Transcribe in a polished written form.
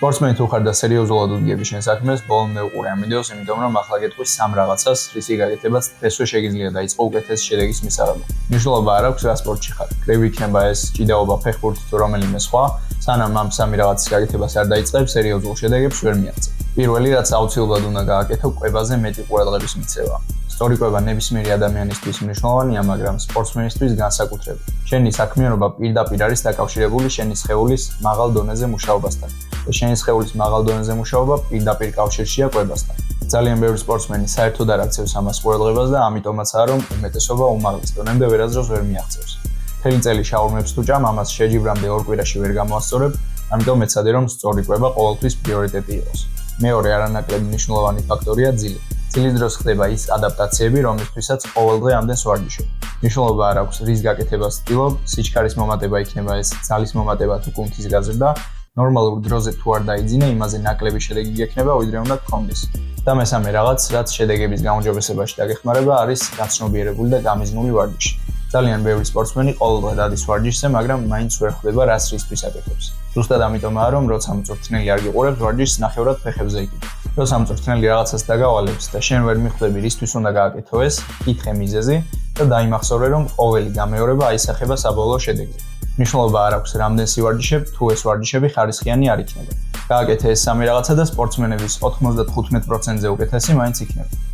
სპორტსმენი თუ ხარ და სერიოზულად უდგები შენ საქმეს, ბოლომდე უყურე ამ ვიდეოს, იმიტომ რომ ახლა გეტყვი სამ რაღაცას, რისი გაკეთებაც დღესვე შეგიძლია დაიწყო უკეთესი შედეგის მისაღებად. მნიშვნელობა არ აქვს რა სპორტში ხარ. კრივი იქნება ეს ჭიდაობა ფეხბურთი თუ რომელიმე სხვა, სანამ ამ სამი რაღაცის გაკეთებას არ დაიწყებ, სერიოზულ შედეგებს ვერ მიაღწევ. პირველი რაც აუცილებლად უნდა გააკეთო, კვებაზე მეტი ყურადღების მიცემა. სწორი კვება ნებისმიერი ადამიანისთვის მნიშვნელოვანია, მაგრამ სპორტსმენისთვის განსაკუთრებით. შენი საქმიანობა პირდაპირ არის დაკავშირებული შენი სხეულის მაღალ დონეზე მუშაობასთან. და შენი სხეულის მაღალ დონეზე მუშაობა პირდაპირ კავშირშია კვებასთან. ძალიან ბევრი სპორტსმენი საერთოდ არ აქცევს ამას ყურადღებას და ამიტომაცაა რომ უმეტესობა უმაღლეს დონემდე ვერასდროს ვერ მიაღწევს. მთელი წელი შაურმებს თუ ჭამ, ამას შეჯიბრამდე ორ კვირაში ვერ გამოასწორებ, ამიტომ მეცადე რომ სწორი კვება ყოველთვის პრიორიტეტი იყოს. მეორე არანაკლები მნიშვნელოვანი ფაქტორია ძილი. ძილის დროს ხდება ის ადაპტაციები, რომლისთვისაც ყოველდღე ამდენს ვარჯიშობ. მნიშვნელობა არ აქვს რის გაკეთებას ვცდილობ, სიჩქარის მომატება იქნება ეს, ძალის მომატება თუ კუნთის გაზრდა, ნორმალურ დროზე თუ არ დაიძინე, იმაზე ნაკლები შედეგი გექნება, ვიდრე უნდა გქონდეს. და მესამე რაღაც, რაც შედეგების გაუმჯობესებაში დაგეხმარება, არის გაცნობიერებული და გამიზნული ვარჯიში. ძალიან ბევრი სპორტსმენი ყოველდღე დადის ვარჯიშზე, მაგრამ მაინც ვერ ხვდება რას რისთვის აკეთებს. ზუსტად ამიტომაა რომ როცა მწვრთნელი არ გიყურებს, ვარჯიშს ნახევრად ფეხებზე იკიდებ. როცა მწვრთნელი რაღაცას დაგავალებს და შენ ვერ მიხვდები რისთვის უნდა გააკეთო ეს, კითხე მიზეზი და დაიმახსოვრე რომ ყოველი გამეორება აისახება საბოლოო შედეგზე. მნიშვნელობა არ აქვს რამდენს ივარჯიშებ, თუ ეს ვარჯიშები ხარისხიანი არ იქნება. გააკეთე ეს სამი რაღაცა და სპორტსმენების 95%-ზე უკეთესი მაინც იქნება.